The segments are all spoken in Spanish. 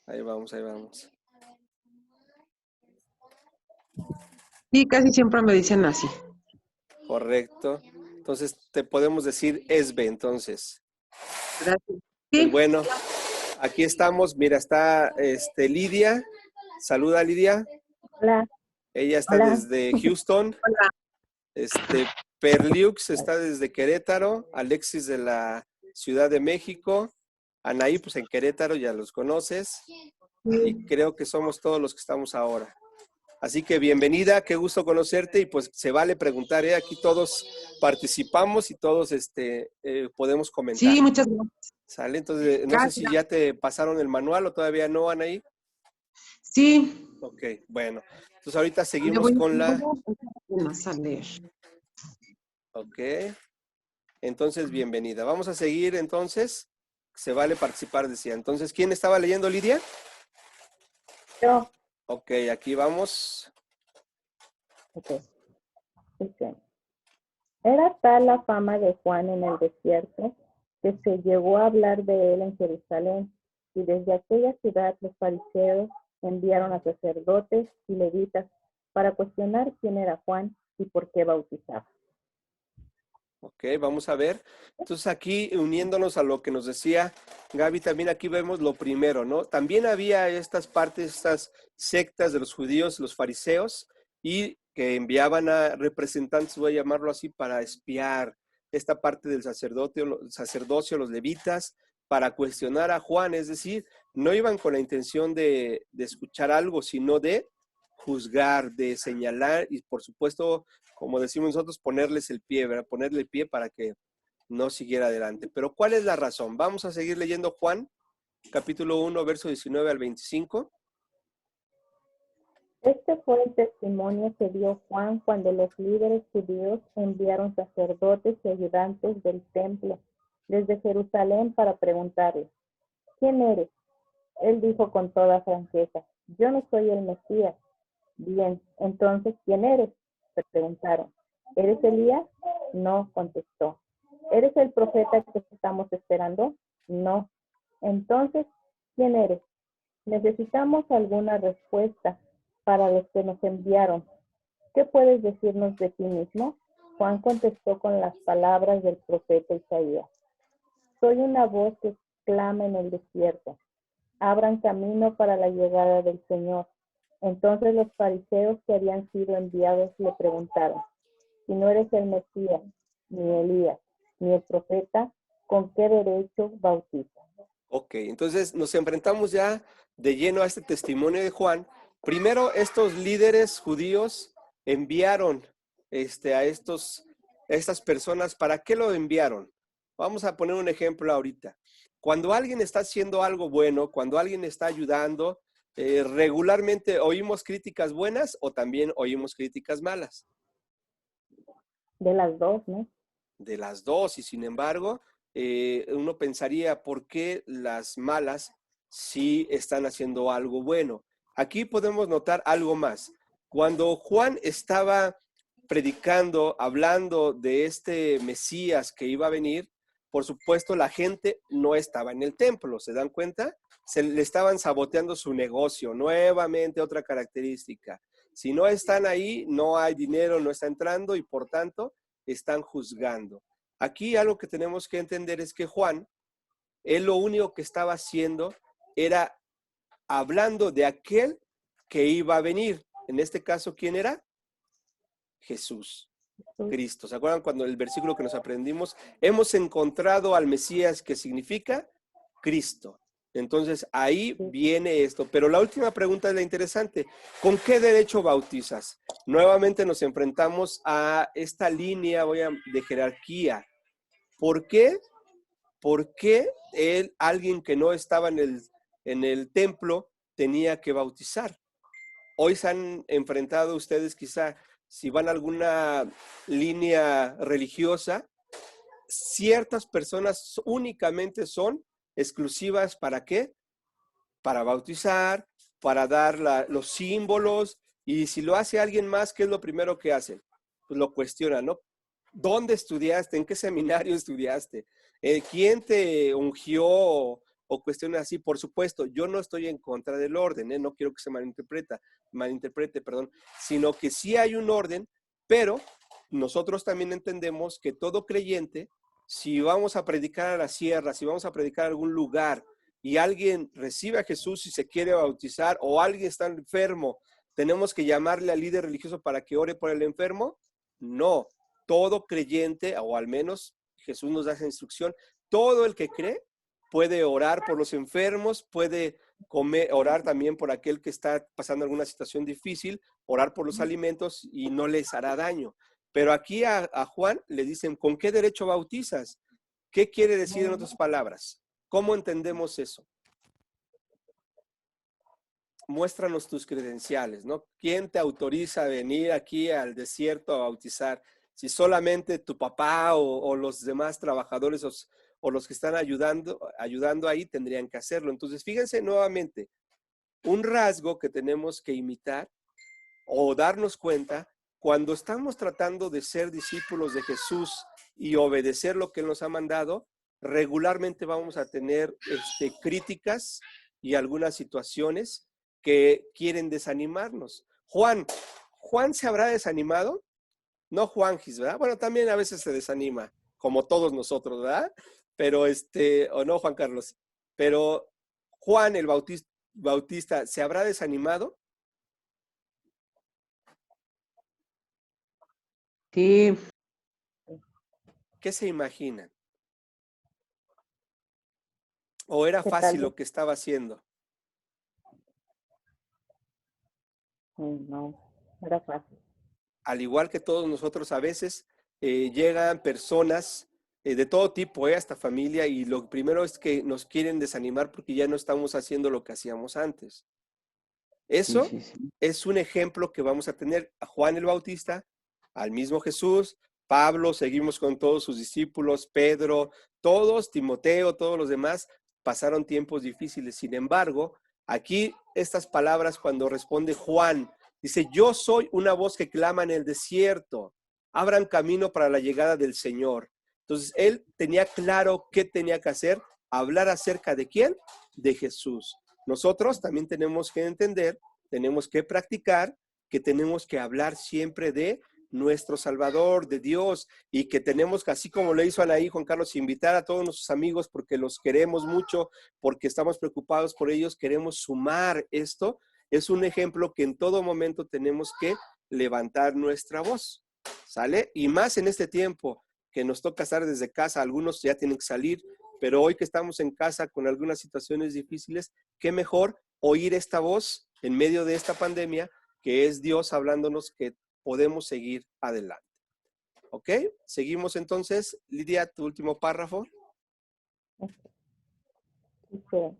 Ahí vamos, ahí vamos. Sí, casi siempre me dicen así. Correcto. Entonces te podemos decir Esbe, entonces. Gracias. Pues Sí, bueno, aquí estamos. Mira, está Lidia. Saluda, Lidia. Hola, Ella está hola. desde Houston. hola. Perliux está desde Querétaro. Alexis de la Ciudad de México. Anaí, pues en Querétaro, ya los conoces. Y creo que somos todos los que estamos ahora. Así que bienvenida, qué gusto conocerte y pues se vale preguntar, ¿eh? Aquí todos participamos y todos podemos comentar. Sí, muchas gracias. ¿Sale? Entonces, no sé si Gracias. ya te pasaron el manual o todavía no, Anaí. Sí. Ok, bueno. Entonces ahorita Le seguimos voy con la... a leer. Ok. Entonces, bienvenida. Vamos a seguir entonces. Se vale participar, decía. Entonces, ¿quién estaba leyendo, Lidia? Yo, Ok, aquí vamos. ok, dice, era tal la fama de Juan en el desierto que se llegó a hablar de él en Jerusalén, y desde aquella ciudad los fariseos enviaron a sacerdotes y levitas para cuestionar quién era Juan y por qué bautizaba. Ok, vamos a ver. Entonces aquí uniéndonos a lo que nos decía Gaby, también aquí vemos lo primero, ¿no? También había estas partes, estas sectas de los judíos, los fariseos, y que enviaban a representantes, voy a llamarlo así, para espiar esta parte del sacerdocio, los levitas, para cuestionar a Juan, es decir, no iban con la intención de escuchar algo, sino de juzgar, de señalar y por supuesto como decimos nosotros, ponerles el pie, ¿verdad? Ponerle el pie para que no siguiera adelante. Pero ¿cuál es la razón? Vamos a seguir leyendo Juan, capítulo 1, verso 19 al 25. Este fue el testimonio que dio Juan cuando los líderes judíos enviaron sacerdotes y ayudantes del templo desde Jerusalén para preguntarle, ¿quién eres? Él dijo con toda franqueza, yo no soy el Mesías. Bien, entonces, ¿quién eres? Le preguntaron. ¿Eres Elías? No, contestó. ¿Eres el profeta que estamos esperando? No. Entonces, ¿quién eres? Necesitamos alguna respuesta para los que nos enviaron. ¿Qué puedes decirnos de ti mismo? Juan contestó con las palabras del profeta Isaías. Soy una voz que clama en el desierto. Abran camino para la llegada del Señor. Entonces los fariseos que habían sido enviados le preguntaron, si no eres el Mesías, ni Elías, ni el profeta, ¿con qué derecho bautizas? Ok, entonces nos enfrentamos ya de lleno a este testimonio de Juan. Primero, estos líderes judíos enviaron estas personas. ¿Para qué lo enviaron? Vamos a poner un ejemplo ahorita. Cuando alguien está haciendo algo bueno, cuando alguien está ayudando, regularmente oímos críticas buenas o también oímos críticas malas. De las dos, ¿no? De las dos, y sin embargo, uno pensaría por qué las malas sí están haciendo algo bueno. Aquí podemos notar algo más. Cuando Juan estaba predicando, hablando de este Mesías que iba a venir, por supuesto la gente no estaba en el templo, ¿se dan cuenta? Se le estaban saboteando su negocio, nuevamente otra característica. Si no están ahí, no hay dinero, no está entrando y por tanto están juzgando. Aquí algo que tenemos que entender es que Juan, él lo único que estaba haciendo era hablando de aquel que iba a venir. En este caso, ¿quién era? Jesús, Cristo. ¿Se acuerdan cuando el versículo que nos aprendimos? Hemos encontrado al Mesías, que significa Cristo. Entonces ahí viene esto. Pero la última pregunta es la interesante. ¿Con qué derecho bautizas? Nuevamente nos enfrentamos a esta línea de jerarquía. ¿Por qué? ¿Por qué alguien que no estaba en el templo tenía que bautizar? Hoy se han enfrentado ustedes quizá, si van a alguna línea religiosa, ciertas personas únicamente son exclusivas ¿para qué? Para bautizar, para dar los símbolos, y si lo hace alguien más, ¿qué es lo primero que hacen? Pues lo cuestionan, ¿no? ¿Dónde estudiaste? ¿En qué seminario estudiaste? ¿Quién te ungió o cuestiones así. Por supuesto, yo no estoy en contra del orden, no quiero que se malinterprete, perdón, sino que sí hay un orden, pero nosotros también entendemos que todo creyente, si vamos a predicar a la sierra, si vamos a predicar a algún lugar y alguien recibe a Jesús y se quiere bautizar o alguien está enfermo, ¿tenemos que llamarle al líder religioso para que ore por el enfermo? No, todo creyente, o al menos Jesús nos da esa instrucción, todo el que cree puede orar por los enfermos, puede orar también por aquel que está pasando alguna situación difícil, orar por los alimentos y no les hará daño. Pero aquí a Juan le dicen, ¿con qué derecho bautizas? ¿Qué quiere decir en otras palabras? ¿Cómo entendemos eso? Muéstranos tus credenciales, ¿no? ¿Quién te autoriza a venir aquí al desierto a bautizar? Si solamente tu papá o los demás trabajadores o los que están ayudando ahí tendrían que hacerlo. Entonces, fíjense nuevamente, un rasgo que tenemos que imitar o darnos cuenta cuando estamos tratando de ser discípulos de Jesús y obedecer lo que Él nos ha mandado, regularmente vamos a tener críticas y algunas situaciones que quieren desanimarnos. Juan se habrá desanimado, no Juanjis, ¿verdad? Bueno, también a veces se desanima, como todos nosotros, ¿verdad? Pero o no, Juan Carlos, pero Juan el Bautista, ¿se habrá desanimado? Sí, ¿Qué se imaginan? ¿O era Que tal fácil vez, lo que estaba haciendo? no, no era fácil. Al igual que todos nosotros, a veces llegan personas de todo tipo, hasta familia, y lo primero es que nos quieren desanimar porque ya no estamos haciendo lo que hacíamos antes. sí, Eso sí, sí. es un ejemplo que vamos a tener a Juan el Bautista, al mismo Jesús, Pablo, seguimos con todos sus discípulos, Pedro, todos, Timoteo, todos los demás, pasaron tiempos difíciles. Sin embargo, aquí estas palabras cuando responde Juan, dice, yo soy una voz que clama en el desierto, abran camino para la llegada del Señor. Entonces, él tenía claro qué tenía que hacer, hablar acerca de quién, de Jesús. Nosotros también tenemos que entender, tenemos que practicar, que tenemos que hablar siempre de nuestro Salvador, de Dios, y que tenemos que, así como le hizo Anaí, Juan Carlos, invitar a todos nuestros amigos porque los queremos mucho, porque estamos preocupados por ellos, queremos sumar esto. Es un ejemplo que en todo momento tenemos que levantar nuestra voz, ¿sale? Y más en este tiempo que nos toca estar desde casa, algunos ya tienen que salir, pero hoy que estamos en casa con algunas situaciones difíciles, qué mejor oír esta voz en medio de esta pandemia, que es Dios hablándonos que podemos seguir adelante. ¿Ok? Seguimos entonces. Lidia, tu último párrafo. Dice,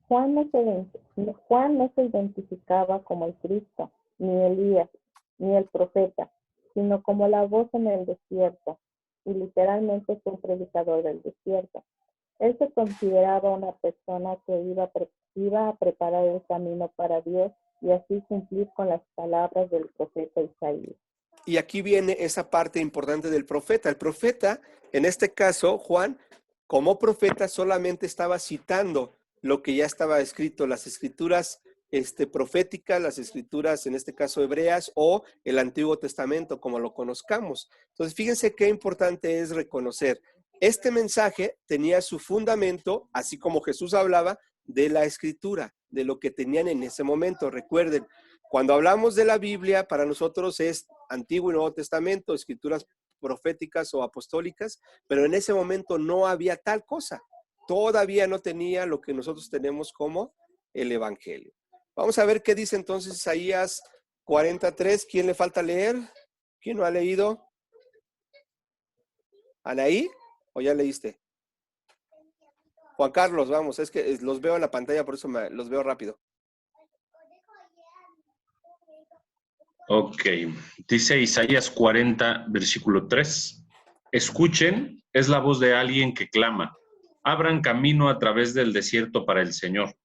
Juan no se identificaba como el Cristo, ni Elías, ni el profeta, sino como la voz en el desierto, y literalmente fue un predicador del desierto. Él se consideraba una persona que iba a preparar el camino para Dios y así cumplir con las palabras del profeta Isaías. Y aquí viene esa parte importante del profeta. El profeta, en este caso, Juan, como profeta solamente estaba citando lo que ya estaba escrito, las escrituras proféticas, las escrituras, en este caso hebreas, o el Antiguo Testamento, como lo conozcamos. Entonces, fíjense qué importante es reconocer. Este mensaje tenía su fundamento, así como Jesús hablaba, de la escritura, de lo que tenían en ese momento. Recuerden, cuando hablamos de la Biblia, para nosotros es Antiguo y Nuevo Testamento, escrituras proféticas o apostólicas, pero en ese momento no había tal cosa. Todavía no tenía lo que nosotros tenemos como el Evangelio. Vamos a ver qué dice entonces Isaías 43. ¿Quién le falta leer? ¿Quién no ha leído? ¿Anaí? ¿O ya leíste? Juan Carlos, vamos, es que los veo en la pantalla, por eso los veo rápido. Ok, dice Isaías 40, versículo 3. Escuchen, es la voz de alguien que clama. Abran camino a través del desierto para el Señor.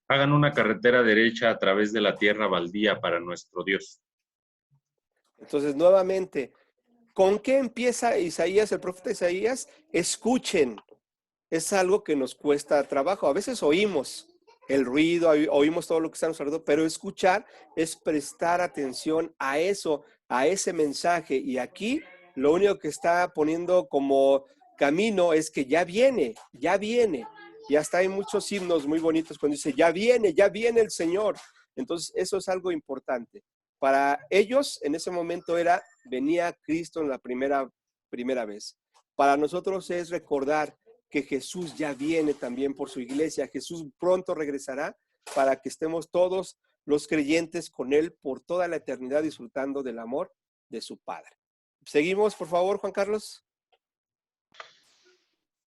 Hagan una carretera derecha a través de la tierra baldía para nuestro Dios. Entonces, nuevamente, ¿con qué empieza Isaías, el profeta Isaías? Escuchen. es algo que nos cuesta trabajo. A veces oímos el ruido, oímos todo lo que está a nuestro alrededor, pero escuchar es prestar atención a eso, a ese mensaje. Y aquí lo único que está poniendo como camino es que ya viene, ya viene. Y hasta hay muchos himnos muy bonitos cuando dice, ya viene el Señor. Entonces, eso es algo importante. Para ellos, en ese momento venía Cristo en la primera vez. Para nosotros es recordar que Jesús ya viene también por su iglesia. Jesús pronto regresará para que estemos todos los creyentes con Él por toda la eternidad disfrutando del amor de su Padre. Seguimos, por favor, Juan Carlos.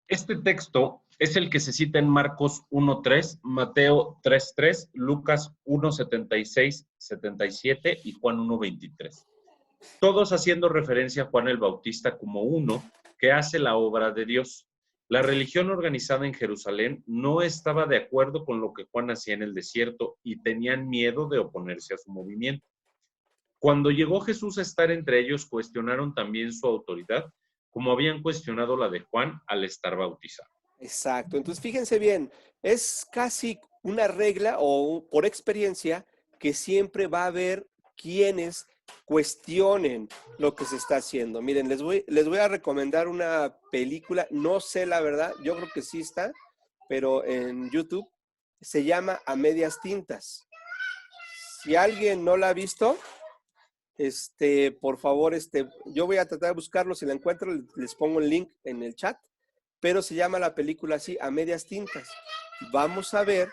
Este texto es el que se cita en Marcos 1:3, Mateo 3:3, Lucas 1:76, 77 y Juan 1:23. Todos haciendo referencia a Juan el Bautista como uno que hace la obra de Dios. La religión organizada en Jerusalén no estaba de acuerdo con lo que Juan hacía en el desierto y tenían miedo de oponerse a su movimiento. Cuando llegó Jesús a estar entre ellos, cuestionaron también su autoridad, como habían cuestionado la de Juan al estar bautizado. Exacto. Entonces, fíjense bien, es casi una regla o por experiencia que siempre va a haber quienes cuestionen lo que se está haciendo. Miren, les voy a recomendar una película, no sé la verdad, yo creo que sí está, pero en YouTube se llama A Medias Tintas. Si alguien no la ha visto, por favor, yo voy a tratar de buscarlo, si la encuentro les pongo el link en el chat, pero se llama la película así, A Medias Tintas. Vamos a ver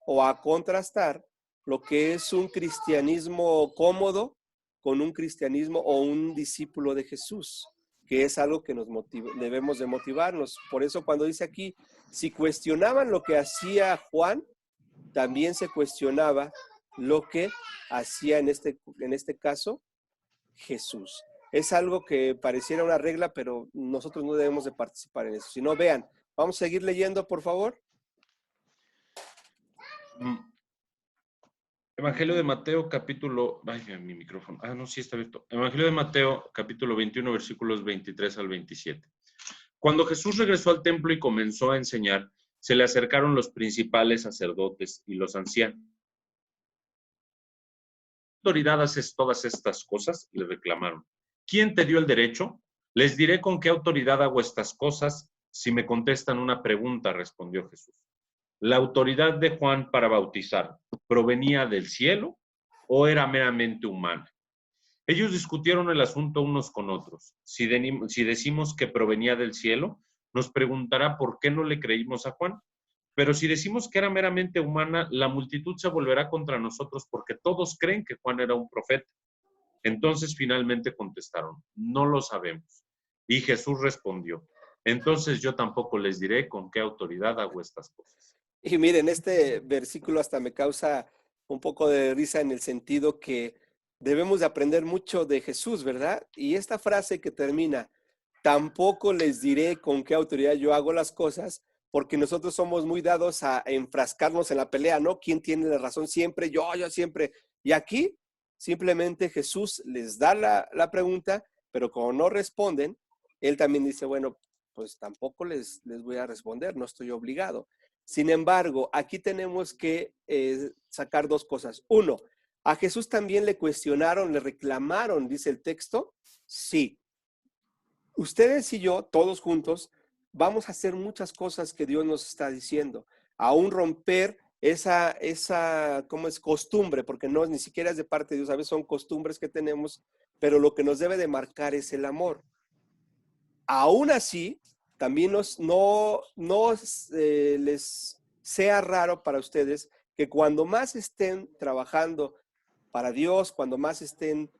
o a contrastar lo que es un cristianismo cómodo con un cristianismo o un discípulo de Jesús, que es algo que nos debemos de motivarnos. Por eso cuando dice aquí, si cuestionaban lo que hacía Juan, también se cuestionaba lo que hacía en este caso Jesús. Es algo que pareciera una regla, pero nosotros no debemos de participar en eso. Si no, vean, vamos a seguir leyendo, por favor. Evangelio de Mateo, capítulo... Ay, mi micrófono. No, sí está abierto. Evangelio de Mateo, capítulo 21, versículos 23 al 27. Cuando Jesús regresó al templo y comenzó a enseñar, se le acercaron los principales sacerdotes y los ancianos. ¿Qué autoridad haces todas estas cosas? Le reclamaron. ¿Quién te dio el derecho? Les diré con qué autoridad hago estas cosas si me contestan una pregunta, respondió Jesús. ¿La autoridad de Juan para bautizar provenía del cielo o era meramente humana? Ellos discutieron el asunto unos con otros. Si decimos que provenía del cielo, nos preguntará por qué no le creímos a Juan. Pero si decimos que era meramente humana, la multitud se volverá contra nosotros porque todos creen que Juan era un profeta. Entonces finalmente contestaron, no lo sabemos. Y Jesús respondió, entonces yo tampoco les diré con qué autoridad hago estas cosas. Y miren, este versículo hasta me causa un poco de risa en el sentido que debemos de aprender mucho de Jesús, ¿verdad? Y esta frase que termina, tampoco les diré con qué autoridad yo hago las cosas, porque nosotros somos muy dados a enfrascarnos en la pelea, ¿no? ¿Quién tiene la razón siempre? Yo siempre. Y aquí simplemente Jesús les da la pregunta, pero como no responden, Él también dice, bueno, pues tampoco les voy a responder, no estoy obligado. Sin embargo, aquí tenemos que sacar dos cosas. Uno, ¿a Jesús también le cuestionaron, le reclamaron, dice el texto? Sí. Ustedes y yo, todos juntos, vamos a hacer muchas cosas que Dios nos está diciendo. Aún romper esa ¿cómo es? Costumbre, porque no, ni siquiera es de parte de Dios, a veces son costumbres que tenemos, pero lo que nos debe de marcar es el amor. Aún así, también no les sea raro para ustedes que cuando más estén trabajando para Dios, cuando más estén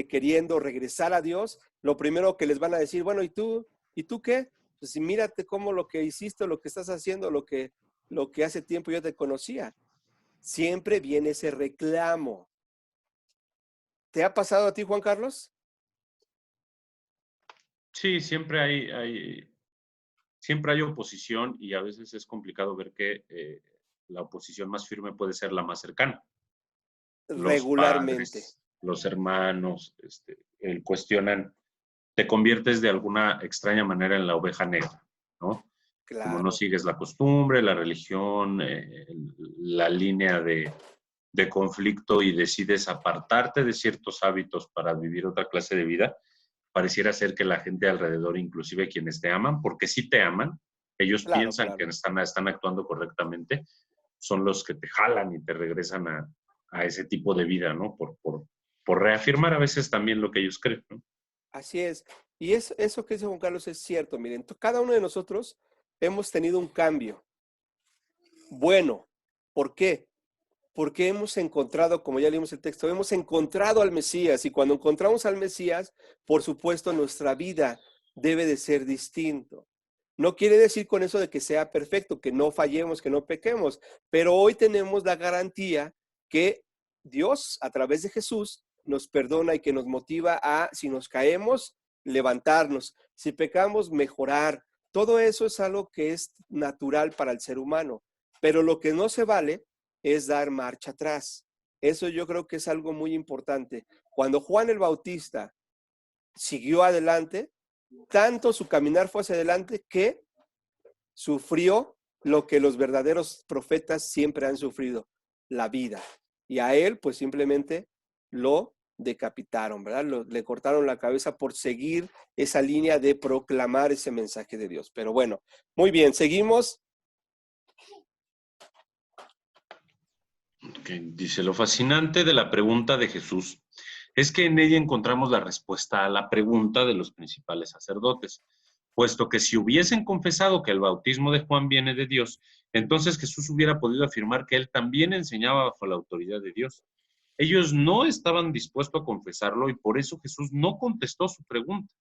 queriendo regresar a Dios, lo primero que les van a decir, bueno, ¿y tú qué? Pues mírate cómo lo que hiciste, lo que estás haciendo, lo que hace tiempo yo te conocía. Siempre viene ese reclamo. ¿Te ha pasado a ti, Juan Carlos? Sí, siempre hay oposición y a veces es complicado ver que la oposición más firme puede ser la más cercana. Regularmente. Los padres, los hermanos, cuestionan, te conviertes de alguna extraña manera en la oveja negra, ¿no? Como no Claro, sigues la costumbre, la religión, la línea de conflicto y decides apartarte de ciertos hábitos para vivir otra clase de vida, pareciera ser que la gente alrededor, inclusive quienes te aman, porque sí te aman, ellos claro, piensan que claro. están actuando correctamente, son los que te jalan y te regresan a ese tipo de vida, ¿no? Por reafirmar a veces también lo que ellos creen, ¿no? Así es. Y eso que dice Juan Carlos es cierto. Miren, cada uno de nosotros hemos tenido un cambio. Bueno, ¿por qué? Porque hemos encontrado, como ya leímos el texto, hemos encontrado al Mesías y cuando encontramos al Mesías, por supuesto, nuestra vida debe de ser distinto. No quiere decir con eso de que sea perfecto, que no fallemos, que no pequemos, pero hoy tenemos la garantía que Dios, a través de Jesús, nos perdona y que nos motiva a, si nos caemos, levantarnos, si pecamos, mejorar. Todo eso es algo que es natural para el ser humano, pero lo que no se vale es dar marcha atrás. Eso yo creo que es algo muy importante. Cuando Juan el Bautista siguió adelante, tanto su caminar fue hacia adelante que sufrió lo que los verdaderos profetas siempre han sufrido, la vida. Y a él pues simplemente lo decapitaron, ¿verdad? Le cortaron la cabeza por seguir esa línea de proclamar ese mensaje de Dios. Pero bueno, muy bien, seguimos. Okay. Dice, lo fascinante de la pregunta de Jesús es que en ella encontramos la respuesta a la pregunta de los principales sacerdotes, puesto que si hubiesen confesado que el bautismo de Juan viene de Dios, entonces Jesús hubiera podido afirmar que él también enseñaba bajo la autoridad de Dios. Ellos no estaban dispuestos a confesarlo y por eso Jesús no contestó su pregunta.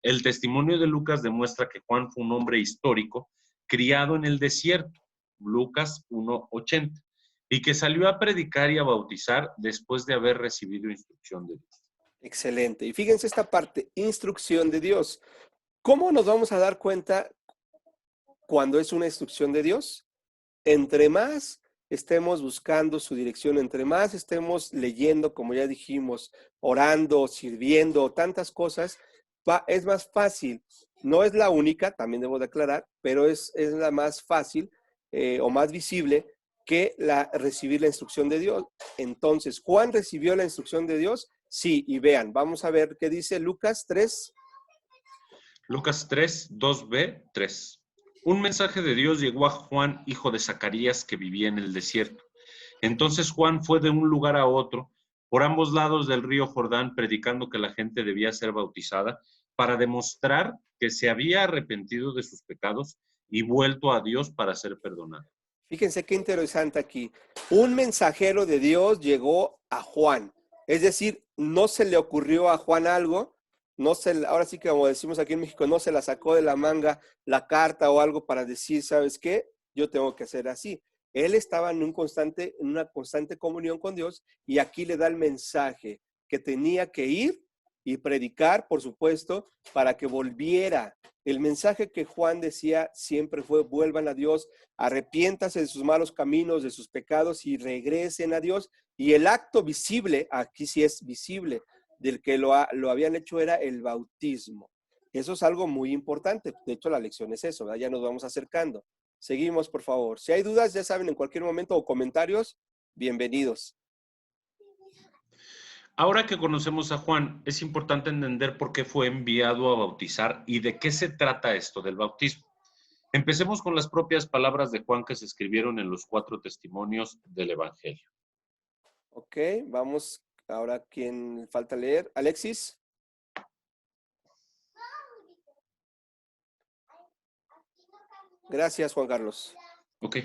El testimonio de Lucas demuestra que Juan fue un hombre histórico, criado en el desierto, Lucas 1:80, y que salió a predicar y a bautizar después de haber recibido instrucción de Dios. Excelente. Y fíjense esta parte, instrucción de Dios. ¿Cómo nos vamos a dar cuenta cuando es una instrucción de Dios? Entre más estemos buscando su dirección, entre más estemos leyendo, como ya dijimos, orando, sirviendo, tantas cosas, es más fácil. No es la única, también debo declarar, pero es la más fácil o más visible que recibir la instrucción de Dios. Entonces, ¿Juan recibió la instrucción de Dios? Sí, y vean, vamos a ver qué dice Lucas 3. Lucas 3, 2b, 3. Un mensaje de Dios llegó a Juan, hijo de Zacarías, que vivía en el desierto. Entonces Juan fue de un lugar a otro, por ambos lados del río Jordán, predicando que la gente debía ser bautizada para demostrar que se había arrepentido de sus pecados y vuelto a Dios para ser perdonado. Fíjense qué interesante aquí. Un mensajero de Dios llegó a Juan. Es decir, no se le ocurrió a Juan algo, ahora sí que como decimos aquí en México, no se la sacó de la manga la carta o algo para decir, ¿sabes qué? Yo tengo que hacer así. Él estaba en una constante comunión con Dios y aquí le da el mensaje que tenía que ir y predicar, por supuesto, para que volviera. El mensaje que Juan decía siempre fue: vuelvan a Dios, arrepiéntase de sus malos caminos, de sus pecados y regresen a Dios. Y el acto visible, aquí sí es visible, del que lo habían hecho era el bautismo. Eso es algo muy importante. De hecho, la lección es eso, ¿verdad? Ya nos vamos acercando. Seguimos, por favor. Si hay dudas, ya saben, en cualquier momento o comentarios, bienvenidos. Ahora que conocemos a Juan, es importante entender por qué fue enviado a bautizar y de qué se trata esto del bautismo. Empecemos con las propias palabras de Juan que se escribieron en los 4 testimonios del Evangelio. Ok, vamos. Ahora, ¿quién falta leer? Alexis. Gracias, Juan Carlos. Ok.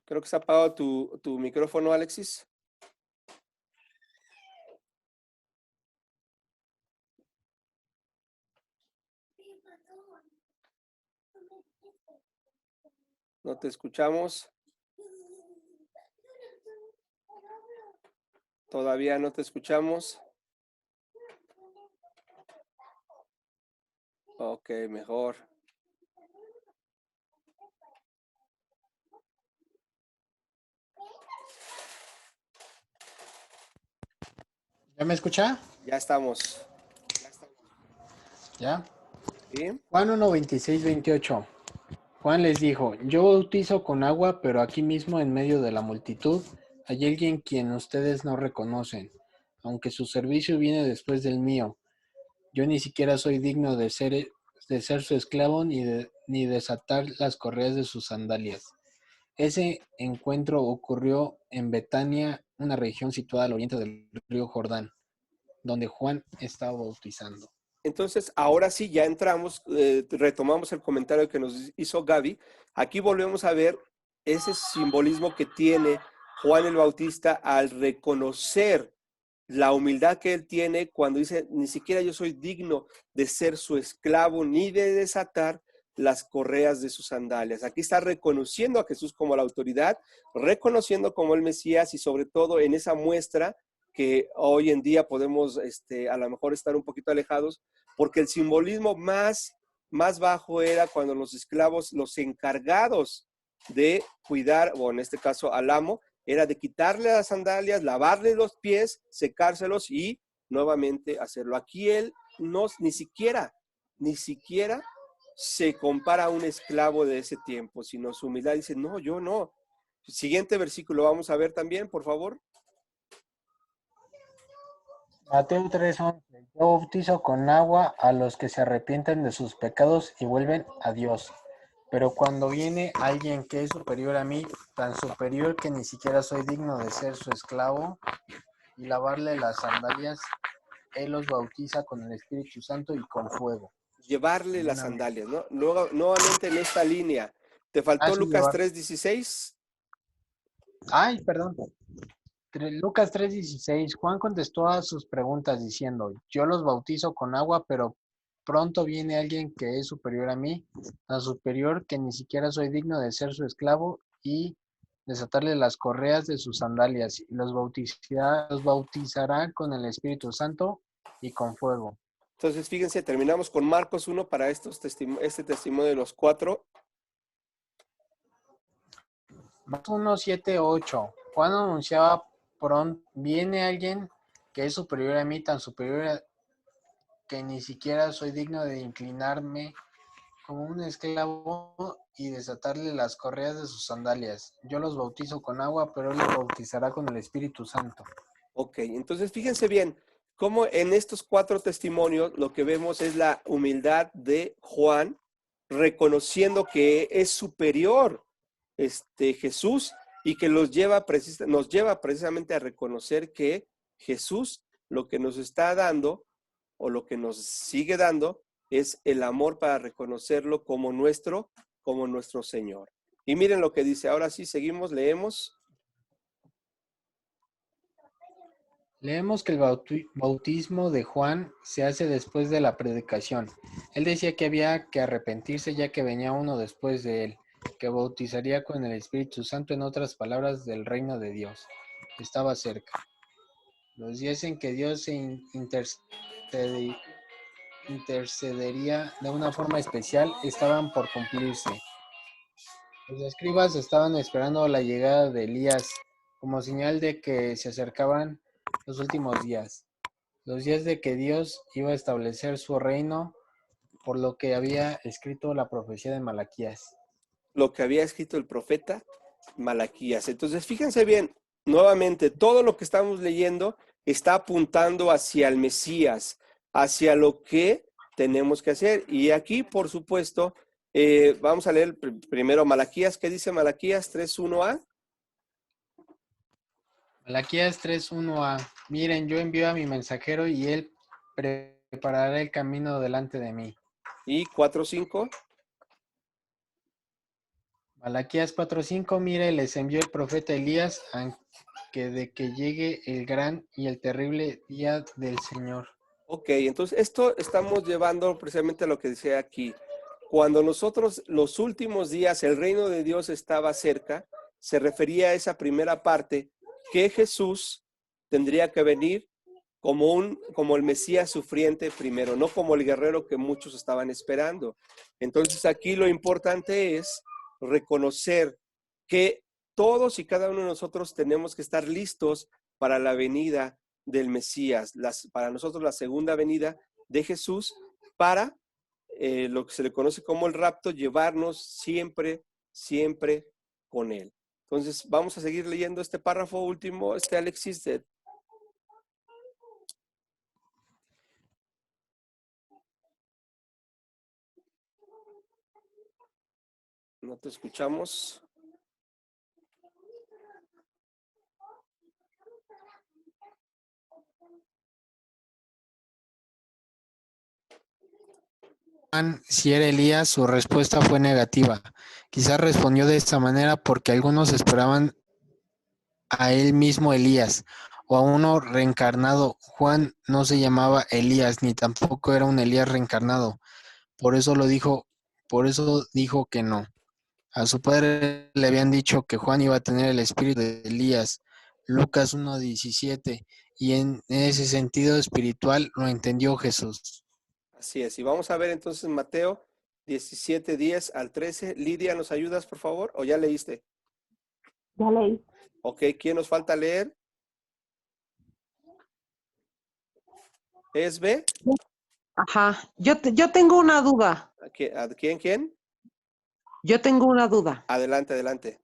Creo que se ha apagado tu micrófono, Alexis. No te escuchamos. Todavía no te escuchamos. Ok, mejor. ¿Ya me escucha? Ya estamos. ¿Ya? ¿Sí? Juan 1, 26, 28. Juan les dijo, yo bautizo con agua, pero aquí mismo en medio de la multitud hay alguien quien ustedes no reconocen, aunque su servicio viene después del mío. Yo ni siquiera soy digno de ser su esclavo ni desatar las correas de sus sandalias. Ese encuentro ocurrió en Betania, una región situada al oriente del río Jordán, donde Juan estaba bautizando. Entonces, ahora sí, ya entramos, retomamos el comentario que nos hizo Gaby. Aquí volvemos a ver ese simbolismo que tiene Juan el Bautista al reconocer la humildad que él tiene cuando dice, ni siquiera yo soy digno de ser su esclavo ni de desatar las correas de sus sandalias. Aquí está reconociendo a Jesús como la autoridad, reconociendo como el Mesías y sobre todo en esa muestra que hoy en día podemos a lo mejor estar un poquito alejados, porque el simbolismo más bajo era cuando los esclavos, los encargados de cuidar, o en este caso al amo, era de quitarle las sandalias, lavarle los pies, secárselos y nuevamente hacerlo. Aquí él no, ni siquiera se compara a un esclavo de ese tiempo, sino su humildad dice, no, yo no. Siguiente versículo, vamos a ver también, por favor. Mateo 3:11. Yo bautizo con agua a los que se arrepienten de sus pecados y vuelven a Dios. Pero cuando viene alguien que es superior a mí, tan superior que ni siquiera soy digno de ser su esclavo y lavarle las sandalias, él los bautiza con el Espíritu Santo y con fuego. Llevarle las sandalias, ¿no? Luego, nuevamente en esta línea. ¿Te faltó sí, Lucas llevar. 3:16? Ay, perdón. Lucas 3:16. Juan contestó a sus preguntas diciendo, yo los bautizo con agua, pero pronto viene alguien que es superior a mí, tan superior que ni siquiera soy digno de ser su esclavo y desatarle las correas de sus sandalias, y los bautizará con el Espíritu Santo y con fuego. Entonces, fíjense, terminamos con Marcos 1 para este testimonio de los 4. Marcos 1, 7, 8. Juan anunciaba, pronto viene alguien que es superior a mí, tan superior que ni siquiera soy digno de inclinarme como un esclavo y desatarle las correas de sus sandalias. Yo los bautizo con agua, pero él los bautizará con el Espíritu Santo. Ok, entonces fíjense bien, cómo en estos 4 testimonios lo que vemos es la humildad de Juan, reconociendo que es superior Jesús y que nos lleva precisamente a reconocer que Jesús lo que nos está dando o lo que nos sigue dando es el amor para reconocerlo como nuestro Señor. Y miren lo que dice, ahora sí, seguimos, leemos. Leemos que el bautismo de Juan se hace después de la predicación. Él decía que había que arrepentirse ya que venía uno después de él, que bautizaría con el Espíritu Santo, en otras palabras, del reino de Dios. Estaba cerca. Los días en que Dios se intercedería de una forma especial estaban por cumplirse. Los escribas estaban esperando la llegada de Elías como señal de que se acercaban los últimos días, los días de que Dios iba a establecer su reino, por lo que había escrito la profecía de Malaquías. Lo que había escrito el profeta Malaquías. Entonces, fíjense bien, nuevamente, todo lo que estamos leyendo está apuntando hacia el Mesías, hacia lo que tenemos que hacer. Y aquí, por supuesto, vamos a leer primero Malaquías. ¿Qué dice Malaquías 3:1a? Malaquías 3:1a. Miren, yo envío a mi mensajero y él preparará el camino delante de mí. Y 4:5. Malaquías 4:5. Mire, les envió el profeta Elías de que llegue el gran y el terrible día del Señor. Ok, entonces esto estamos llevando precisamente a lo que decía aquí. Cuando nosotros, los últimos días, el reino de Dios estaba cerca, se refería a esa primera parte, que Jesús tendría que venir como el Mesías sufriente primero, no como el guerrero que muchos estaban esperando. Entonces aquí lo importante es reconocer que todos y cada uno de nosotros tenemos que estar listos para la venida del Mesías, para nosotros la segunda venida de Jesús, para lo que se le conoce como el rapto, llevarnos siempre, siempre con Él. Entonces, vamos a seguir leyendo este párrafo último, Alexis. No te escuchamos. Juan, si era Elías, su respuesta fue negativa. Quizás respondió de esta manera porque algunos esperaban a él mismo Elías o a uno reencarnado. Juan no se llamaba Elías ni tampoco era un Elías reencarnado. Por eso dijo que no. A su padre le habían dicho que Juan iba a tener el espíritu de Elías, Lucas 1:17, y en ese sentido espiritual lo entendió Jesús. Así es. Y vamos a ver entonces Mateo 17, 10 al 13. Lidia, ¿nos ayudas, por favor? ¿O ya leíste? Ya leí. Ok, ¿quién nos falta leer? ¿Esbe? Ajá, yo tengo una duda. ¿A quién? Yo tengo una duda. Adelante, adelante.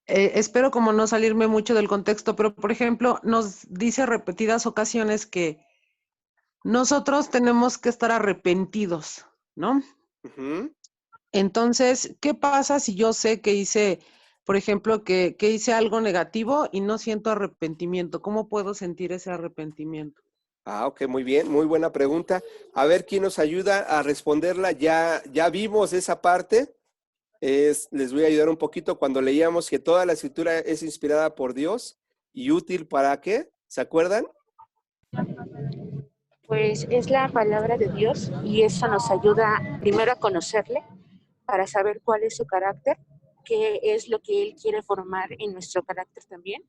Espero como no salirme mucho del contexto, pero por ejemplo, nos dice repetidas ocasiones que nosotros tenemos que estar arrepentidos, ¿no? Uh-huh. Entonces, ¿qué pasa si yo sé que hice, por ejemplo, que hice algo negativo y no siento arrepentimiento? ¿Cómo puedo sentir ese arrepentimiento? Ok, muy bien, muy buena pregunta. A ver quién nos ayuda a responderla. Ya vimos esa parte. Les voy a ayudar un poquito cuando leíamos que toda la escritura es inspirada por Dios y útil para ¿qué? ¿Se acuerdan? Pues es la palabra de Dios y eso nos ayuda primero a conocerle para saber cuál es su carácter, qué es lo que Él quiere formar en nuestro carácter también.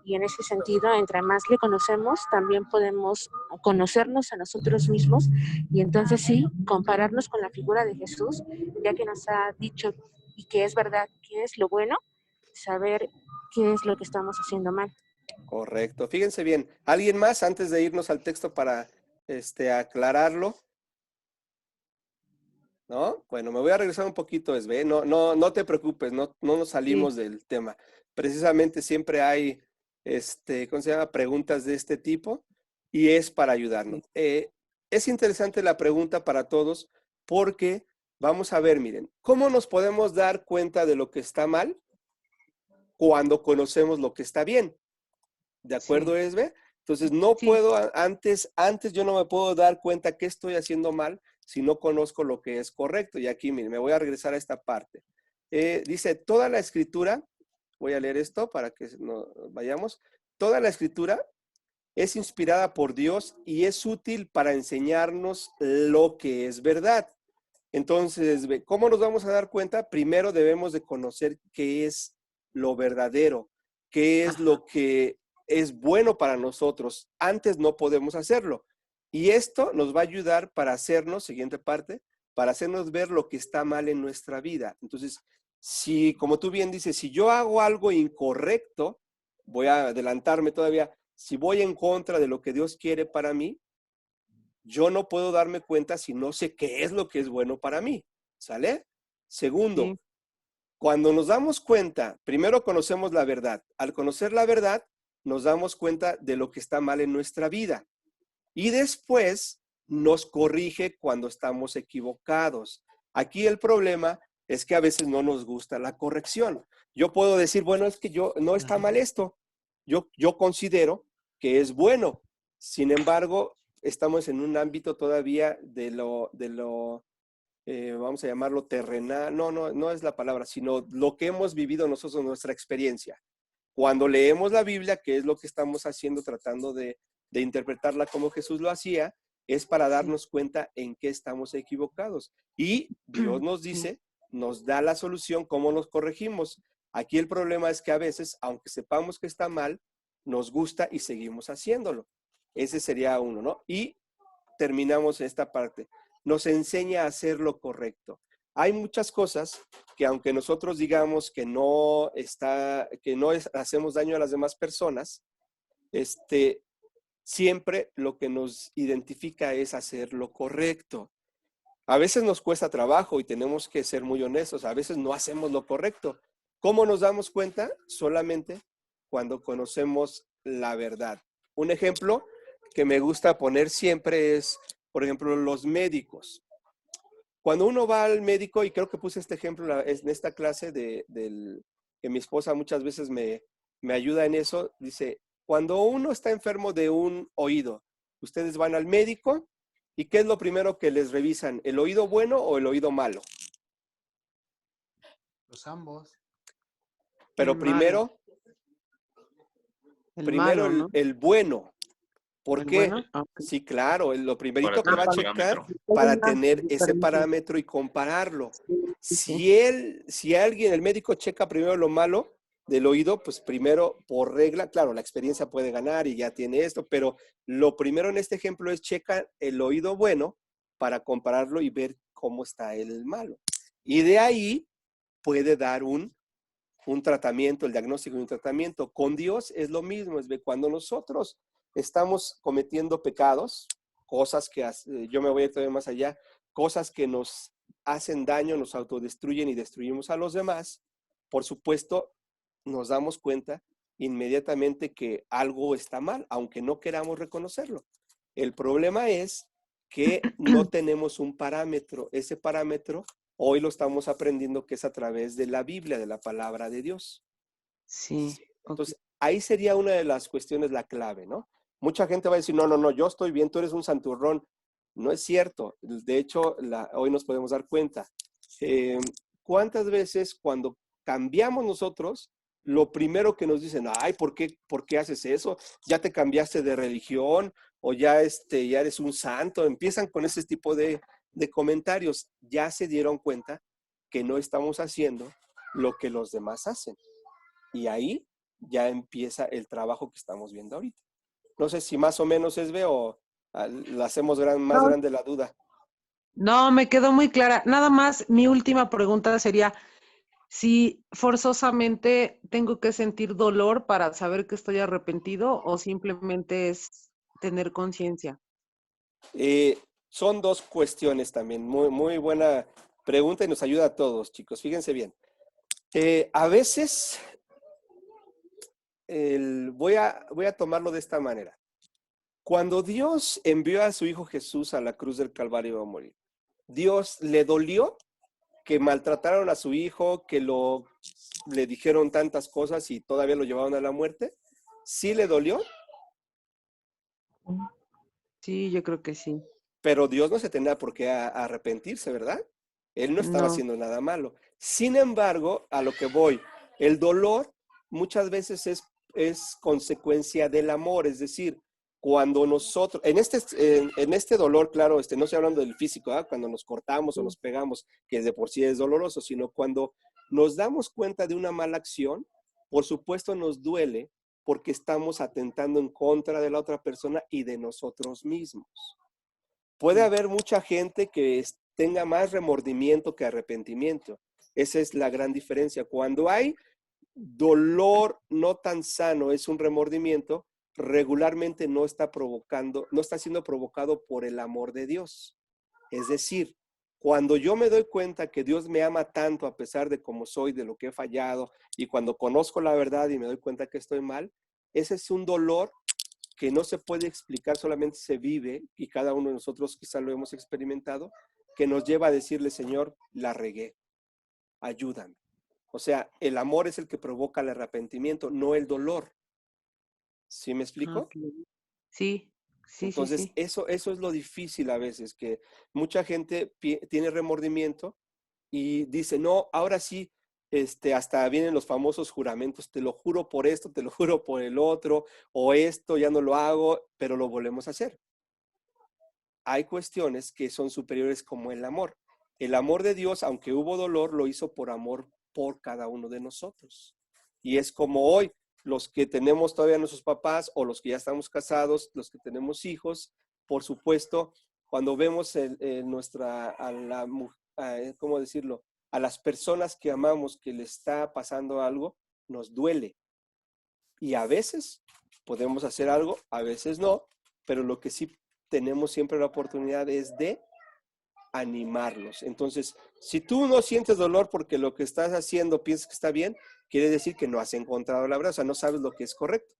Y en ese sentido, entre más le conocemos, también podemos conocernos a nosotros mismos y entonces sí, compararnos con la figura de Jesús, ya que nos ha dicho y que es verdad, qué es lo bueno, saber qué es lo que estamos haciendo mal. Correcto. Fíjense bien. ¿Alguien más antes de irnos al texto para aclararlo? ¿No? Bueno, me voy a regresar un poquito, Esbe. No te preocupes, no nos salimos del tema. Precisamente siempre hay, ¿cómo se llama? Preguntas de este tipo y es para ayudarnos. Es interesante la pregunta para todos porque vamos a ver, miren, ¿cómo nos podemos dar cuenta de lo que está mal cuando conocemos lo que está bien? ¿De acuerdo, Esbe? Entonces, no puedo, antes yo no me puedo dar cuenta que estoy haciendo mal si no conozco lo que es correcto. Y aquí, miren, me voy a regresar a esta parte. Dice, toda la escritura, voy a leer esto para que no vayamos, toda la escritura es inspirada por Dios y es útil para enseñarnos lo que es verdad. Entonces, ¿cómo nos vamos a dar cuenta? Primero debemos de conocer qué es lo verdadero, qué es lo que es bueno para nosotros. Antes no podemos hacerlo. Y esto nos va a ayudar para hacernos, siguiente parte, para hacernos ver lo que está mal en nuestra vida. Entonces, si, como tú bien dices, si yo hago algo incorrecto, voy a adelantarme todavía, si voy en contra de lo que Dios quiere para mí, yo no puedo darme cuenta si no sé qué es lo que es bueno para mí. ¿Sale? Segundo, cuando nos damos cuenta, primero conocemos la verdad. Al conocer la verdad, nos damos cuenta de lo que está mal en nuestra vida. Y después nos corrige cuando estamos equivocados. Aquí el problema es que a veces no nos gusta la corrección. Yo puedo decir, bueno, es que no está mal esto. Yo considero que es bueno. Sin embargo, estamos en un ámbito todavía de lo vamos a llamarlo terrenal. No es la palabra, sino lo que hemos vivido nosotros, nuestra experiencia. Cuando leemos la Biblia, que es lo que estamos haciendo, tratando de interpretarla como Jesús lo hacía, es para darnos cuenta en qué estamos equivocados. Y Dios nos dice, nos da la solución, cómo nos corregimos. Aquí el problema es que a veces, aunque sepamos que está mal, nos gusta y seguimos haciéndolo. Ese sería uno, ¿no? Y terminamos esta parte. Nos enseña a hacer lo correcto. Hay muchas cosas que aunque nosotros digamos que hacemos daño a las demás personas, siempre lo que nos identifica es hacer lo correcto. A veces nos cuesta trabajo y tenemos que ser muy honestos. A veces no hacemos lo correcto. ¿Cómo nos damos cuenta? Solamente cuando conocemos la verdad. Un ejemplo que me gusta poner siempre es, por ejemplo, los médicos. Cuando uno va al médico, y creo que puse este ejemplo en esta clase que mi esposa muchas veces me ayuda en eso, dice, cuando uno está enfermo de un oído, ustedes van al médico y ¿qué es lo primero que les revisan? ¿El oído bueno o el oído malo? Los ambos. Pero El malo. El primero malo, ¿no? el bueno. ¿Por ¿El qué? bueno? Ok. Sí, claro, lo Para primerito que tener va a el checar parámetro. para tener ese parámetro y compararlo. Sí. Si alguien, el médico checa primero lo malo del oído, pues primero por regla, claro, la experiencia puede ganar y ya tiene esto, pero lo primero en este ejemplo es checa el oído bueno para compararlo y ver cómo está el malo. Y de ahí puede dar un tratamiento, el diagnóstico y un tratamiento. Con Dios es lo mismo, es de cuando nosotros estamos cometiendo pecados, cosas que yo me voy a ir todavía más allá, cosas que nos hacen daño, nos autodestruyen y destruimos a los demás, por supuesto, nos damos cuenta inmediatamente que algo está mal, aunque no queramos reconocerlo. El problema es que no tenemos un parámetro. Ese parámetro hoy lo estamos aprendiendo que es a través de la Biblia, de la palabra de Dios. Sí. Ok. Entonces, ahí sería una de las cuestiones la clave, ¿no? Mucha gente va a decir, no, yo estoy bien, tú eres un santurrón. No es cierto. De hecho, hoy nos podemos dar cuenta. Eh, ¿Cuántas veces cuando cambiamos nosotros, lo primero que nos dicen, ay, ¿por qué haces eso? Ya te cambiaste de religión o ya eres un santo. Empiezan con ese tipo de comentarios. Ya se dieron cuenta que no estamos haciendo lo que los demás hacen. Y ahí ya empieza el trabajo que estamos viendo ahorita. No sé si más o menos o la hacemos más No, grande la duda. no, me quedó muy clara. Nada más, mi última pregunta sería si forzosamente tengo que sentir dolor para saber que estoy arrepentido o simplemente es tener conciencia. Son dos cuestiones también. Muy, muy buena pregunta y nos ayuda a todos, chicos. Fíjense bien. A veces voy a tomarlo de esta manera. Cuando Dios envió a su Hijo Jesús a la cruz del Calvario a morir, ¿Dios le dolió que maltrataron a su hijo, que le dijeron tantas cosas y todavía lo llevaron a la muerte? ¿Sí le dolió? Sí, yo creo que sí. Pero Dios no se tenía por qué arrepentirse, ¿verdad? Él no estaba No. haciendo nada malo. Sin embargo, a lo que voy, el dolor muchas veces es consecuencia del amor, es decir, cuando nosotros, en este dolor, claro, no estoy hablando del físico, ¿eh? Cuando nos cortamos o nos pegamos, que de por sí es doloroso, sino cuando nos damos cuenta de una mala acción, por supuesto nos duele porque estamos atentando en contra de la otra persona y de nosotros mismos. Puede haber mucha gente que tenga más remordimiento que arrepentimiento. Esa es la gran diferencia. Cuando hay dolor no tan sano, es un remordimiento, regularmente no está siendo provocado por el amor de Dios. Es decir, cuando yo me doy cuenta que Dios me ama tanto a pesar de cómo soy, de lo que he fallado, y cuando conozco la verdad y me doy cuenta que estoy mal, ese es un dolor que no se puede explicar, solamente se vive, y cada uno de nosotros quizá lo hemos experimentado, que nos lleva a decirle, Señor, la regué, ayúdame. O sea, el amor es el que provoca el arrepentimiento, no el dolor. ¿Sí me explico? Ok. Sí, sí, sí, Entonces, sí. eso es lo difícil a veces, que mucha gente tiene remordimiento y dice, no, ahora sí, hasta vienen los famosos juramentos, te lo juro por esto, te lo juro por el otro, o esto ya no lo hago, pero lo volvemos a hacer. Hay cuestiones que son superiores como el amor. El amor de Dios, aunque hubo dolor, lo hizo por amor por cada uno de nosotros. Y es como hoy, los que tenemos todavía nuestros papás o los que ya estamos casados, los que tenemos hijos, por supuesto, cuando vemos ¿cómo decirlo? A las personas que amamos que le está pasando algo, nos duele. Y a veces podemos hacer algo, a veces no, pero lo que sí tenemos siempre la oportunidad es de animarlos. Entonces, si tú no sientes dolor porque lo que estás haciendo piensas que está bien, quiere decir que no has encontrado la verdad, o sea, no sabes lo que es correcto.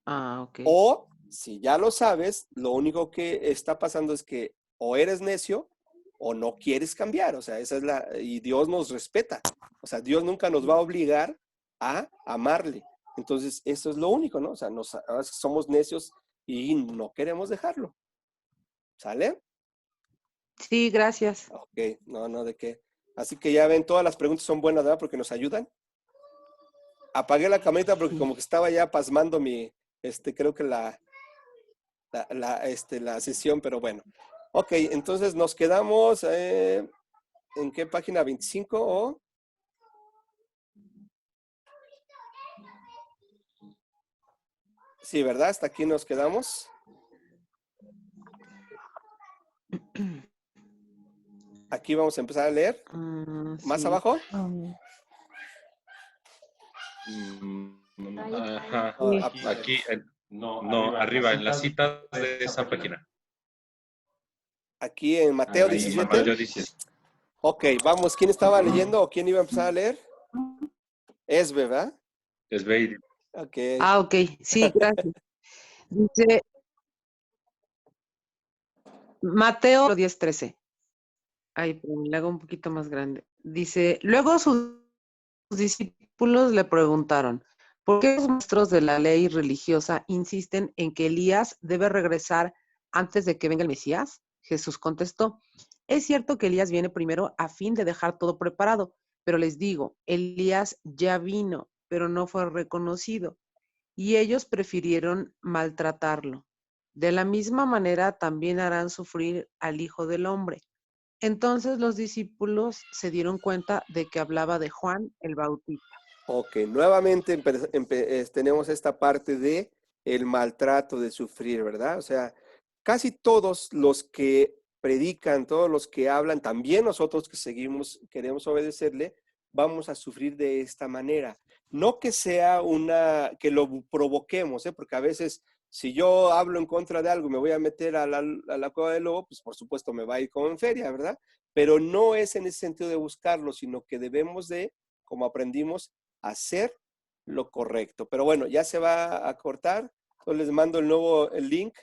Ah, ok. O si ya lo sabes, lo único que está pasando es que o eres necio o no quieres cambiar, o sea, esa es y Dios nos respeta, o sea, Dios nunca nos va a obligar a amarle. Entonces, eso es lo único, ¿no? O sea, a veces somos necios y no queremos dejarlo. ¿Sale? Sí, gracias. Ok, no, ¿de qué? Así que ya ven, todas las preguntas son buenas, ¿verdad? Porque nos ayudan. Apagué la camarita porque como que estaba ya pasmando creo que la sesión, pero bueno. Ok, entonces nos quedamos, ¿en qué página? ¿25 o? Sí, ¿verdad? Hasta aquí nos quedamos. Aquí vamos a empezar a leer. ¿Más Sí. abajo? Ajá. Sí. Aquí, no, arriba, en las citas de esa página. Aquí en Mateo Ahí, 17. Mateo dice. Ok, vamos. ¿Quién estaba leyendo o quién iba a empezar a leer? Esbe, ¿verdad? Es Beiri. Ok. Ah, ok. Sí, gracias. Dice Mateo 10:13. Ay, perdón, le hago un poquito más grande. Dice, luego sus discípulos le preguntaron, ¿por qué los maestros de la ley religiosa insisten en que Elías debe regresar antes de que venga el Mesías? Jesús contestó, es cierto que Elías viene primero a fin de dejar todo preparado, pero les digo, Elías ya vino, pero no fue reconocido, y ellos prefirieron maltratarlo. De la misma manera también harán sufrir al Hijo del Hombre. Entonces los discípulos se dieron cuenta de que hablaba de Juan el Bautista. Ok, nuevamente tenemos esta parte de el maltrato, de sufrir, ¿verdad? O sea, casi todos los que predican, todos los que hablan, también nosotros que seguimos, queremos obedecerle, vamos a sufrir de esta manera. No que sea que lo provoquemos, ¿eh? Porque a veces si yo hablo en contra de algo y me voy a meter a la cueva del lobo, pues por supuesto me va a ir como en feria, ¿verdad? Pero no es en ese sentido de buscarlo, sino que debemos de, como aprendimos, hacer lo correcto. Pero bueno, ya se va a cortar. Entonces les mando el link